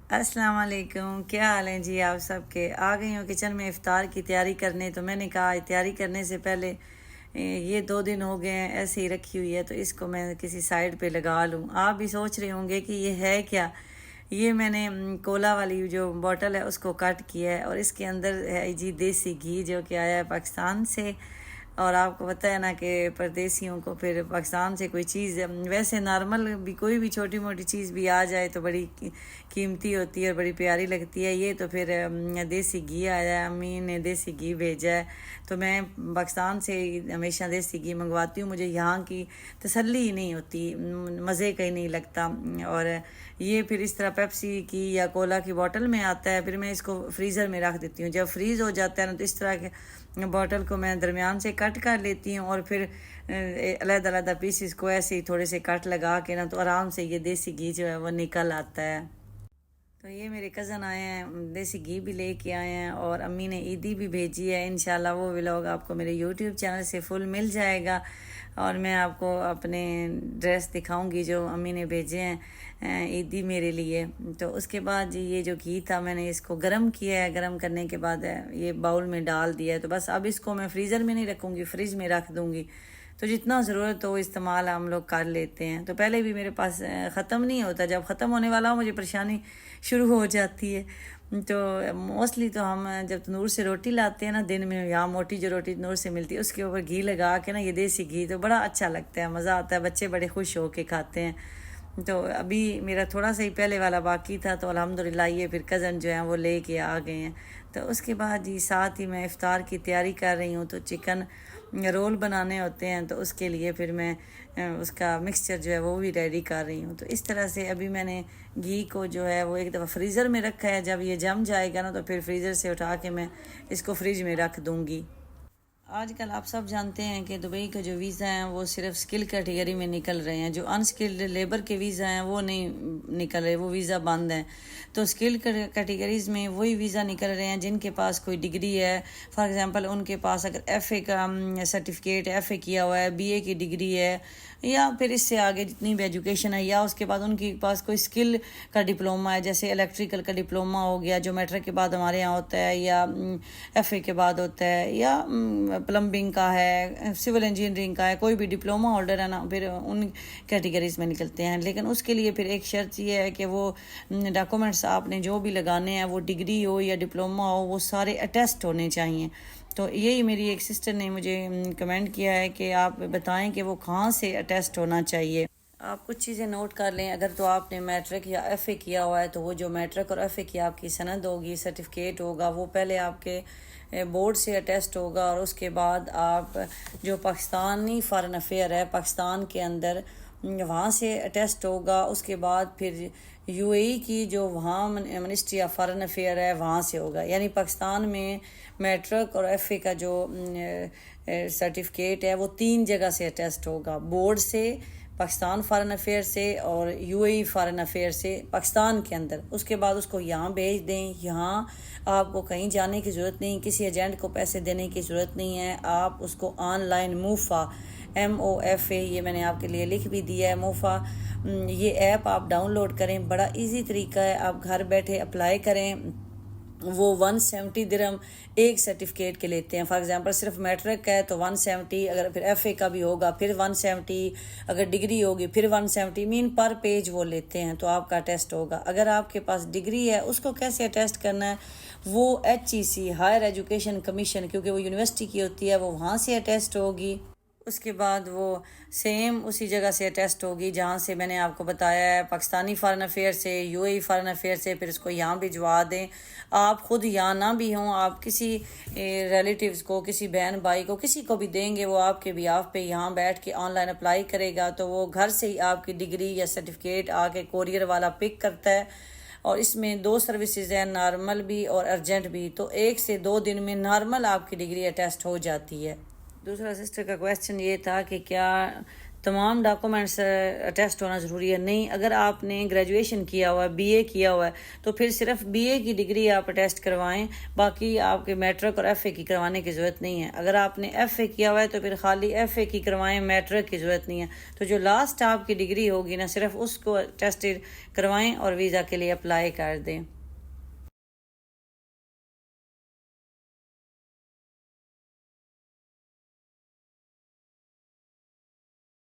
अस्सलाम वालेकुम, क्या हाल है जी आप सबके। आ गई हूँ किचन में इफ़्तार की तैयारी करने। तो मैंने कहा तैयारी करने से पहले ये 2 दिन हो गए हैं ऐसे ही रखी हुई है तो इसको मैं किसी साइड पे लगा लूँ। आप भी सोच रहे होंगे कि ये है क्या। ये मैंने कोला वाली जो बॉटल है उसको कट किया है और इसके अंदर है जी देसी घी जो कि आया है पाकिस्तान से। और आपको पता है ना कि परदेसियों को फिर पाकिस्तान से कोई चीज़ वैसे नॉर्मल भी कोई भी छोटी मोटी चीज़ भी आ जाए तो बड़ी कीमती होती है और बड़ी प्यारी लगती है। ये तो फिर देसी घी आया है, अम्मी ने देसी घी भेजा है। तो मैं पाकिस्तान से हमेशा देसी घी मंगवाती हूँ, मुझे यहाँ की तसल्ली ही नहीं होती, मज़े का ही नहीं लगता। और ये फिर इस तरह पेप्सी की या कोला की बोतल में आता है, फिर मैं इसको फ्रीज़र में रख देती हूँ। जब फ्रीज़ हो जाता है ना तो इस तरह के बॉटल को मैं दरमियान से कट कर लेती हूँ और फिर अलग-अलग पीसेस को ऐसे ही थोड़े से कट लगा के ना तो आराम से ये देसी घी जो है वो निकल आता है। तो ये मेरे कज़न आए हैं, देसी घी भी लेके आए हैं और अम्मी ने ईदी भी भेजी है। इंशाल्लाह वो व्लॉग आपको मेरे यूट्यूब चैनल से फुल मिल जाएगा और मैं आपको अपने ड्रेस दिखाऊंगी जो अम्मी ने भेजे हैं ईदी मेरे लिए। तो उसके बाद जी ये जो घी था मैंने इसको गर्म किया है, गर्म करने के बाद ये बाउल में डाल दिया है। तो बस अब इसको मैं फ्रीज़र में नहीं रखूँगी, फ्रिज में रख दूँगी। तो जितना ज़रूरत हो इस्तेमाल हम लोग कर लेते हैं। तो पहले भी मेरे पास ख़त्म नहीं होता, जब ख़त्म होने वाला हो मुझे परेशानी शुरू हो जाती है। तो मोस्टली तो हम जब तंदूर से रोटी लाते हैं ना दिन में, यहाँ मोटी जो रोटी तंदूर से मिलती है उसके ऊपर घी लगा के ना, ये देसी घी तो बड़ा अच्छा लगता है, मज़ा आता है, बच्चे बड़े खुश हो के खाते हैं। तो अभी मेरा थोड़ा सा ही पहले वाला बाकी था तो अल्हम्दुलिल्लाह ये फिर कज़न जो हैं वो ले के आ गए हैं। तो उसके बाद जी साथ ही मैं इफ़्तार की तैयारी कर रही हूँ। तो चिकन रोल बनाने होते हैं तो उसके लिए फिर मैं उसका मिक्सचर जो है वो भी रेडी कर रही हूँ। तो इस तरह से अभी मैंने घी को जो है वो एक दफ़ा फ्रीज़र में रखा है, जब ये जम जाएगा ना तो फिर फ्रीज़र से उठा के मैं इसको फ्रिज में रख दूँगी। आजकल आप सब जानते हैं कि दुबई का जो वीज़ा हैं वो सिर्फ स्किल कैटेगरी में निकल रहे हैं, जो अनस्किल्ड लेबर के वीज़ा हैं वो नहीं निकल रहे, वो वीज़ा बंद हैं। तो स्किल कैटेगरीज़ में वही वीज़ा निकल रहे हैं जिनके पास कोई डिग्री है। फॉर एग्जांपल उनके पास अगर एफ़ए का सर्टिफिकेट, एफ़ए किया हुआ है, बीए की डिग्री है या फिर इससे आगे जितनी भी एजुकेशन है, या उसके बाद उनके पास कोई स्किल का डिप्लोमा है, जैसे इलेक्ट्रिकल का डिप्लोमा हो गया जो मैट्रिक के बाद हमारे यहाँ होता है, या एफ़ए के बाद होता है, या प्लम्बिंग का है, सिविल इंजीनियरिंग का है, कोई भी डिप्लोमा होल्डर है ना, फिर उन कैटेगरीज में निकलते हैं। लेकिन उसके लिए फिर एक शर्त ये है कि वो डॉक्यूमेंट्स आपने जो भी लगाने हैं, वो डिग्री हो या डिप्लोमा हो, वो सारे अटेस्ट होने चाहिए। तो यही मेरी एक सिस्टर ने मुझे कमेंट किया है कि आप बताएं कि वो कहाँ से अटेस्ट होना चाहिए। आप कुछ चीज़ें नोट कर लें। अगर तो आपने मैट्रिक या एफ़ए किया हुआ है तो वो जो मैट्रिक और एफ़ए की आपकी सनद होगी, सर्टिफिकेट होगा, वो पहले आपके बोर्ड से अटेस्ट होगा और उसके बाद आप जो पाकिस्तानी फॉरेन अफेयर है पाकिस्तान के अंदर, वहाँ से अटेस्ट होगा। उसके बाद फिर यूएई की जो वहाँ मिनिस्ट्री ऑफ फॉरेन अफेयर है वहाँ से होगा। यानी पाकिस्तान में मैट्रिक और एफ़ए का जो सर्टिफिकेट है वो 3 जगह से अटेस्ट होगा, बोर्ड से, पाकिस्तान फॉरेन अफेयर से और यूएई फॉरेन अफेयर से पाकिस्तान के अंदर। उसके बाद उसको यहाँ भेज दें। यहाँ आपको कहीं जाने की ज़रूरत नहीं, किसी एजेंट को पैसे देने की ज़रूरत नहीं है। आप उसको ऑनलाइन मूफ़ा, MOFA, ये मैंने आपके लिए लिख भी दिया है, मूफ़ा, ये ऐप आप डाउनलोड करें, बड़ा इजी तरीका है, आप घर बैठे अप्लाई करें। वो 170 दिरहम एक सर्टिफिकेट के लेते हैं। फॉर एग्जांपल सिर्फ मैट्रिक का है तो 170, अगर फिर एफ़ए का भी होगा फिर 170, अगर डिग्री होगी फिर 170, मीन पर पेज वो लेते हैं। तो आपका टेस्ट होगा। अगर आपके पास डिग्री है उसको कैसे अटेस्ट करना है, वो HEC, हायर एजुकेशन कमीशन, क्योंकि वो यूनिवर्सिटी की होती है, वो वहाँ से अटेस्ट होगी। उसके बाद वो सेम उसी जगह से अटेस्ट होगी जहाँ से मैंने आपको बताया है, पाकिस्तानी फॉरेन अफेयर से, यूएई फॉरेन अफेयर से। फिर इसको यहाँ भिजवा दें। आप खुद यहाँ ना भी हों, आप किसी रिलेटिव्स को, किसी बहन भाई को, किसी को भी देंगे, वो आपके बिहाफ पे यहाँ बैठ के ऑनलाइन अप्लाई करेगा तो वो घर से ही आपकी डिग्री या सर्टिफिकेट आके कोरियर वाला पिक करता है। और इसमें 2 सर्विसेज हैं, नॉर्मल भी और अर्जेंट भी। तो 1 से 2 दिन में नॉर्मल आपकी डिग्री अटेस्ट हो जाती है। दूसरा सिस्टर का क्वेश्चन ये था कि क्या तमाम डॉक्यूमेंट्स अटेस्ट होना ज़रूरी है। नहीं, अगर आपने ग्रेजुएशन किया हुआ है, बीए किया हुआ है, तो फिर सिर्फ बीए की डिग्री आप अटेस्ट करवाएं, बाकी आपके मैट्रिक और एफए की करवाने की ज़रूरत नहीं है। अगर आपने एफए किया हुआ है तो फिर खाली एफए की करवाएं, मैट्रिक की ज़रूरत नहीं है। तो जो लास्ट आपकी डिग्री होगी ना, सिर्फ उसको अटेस्ट करवाएं और वीज़ा के लिए अप्लाई कर दें।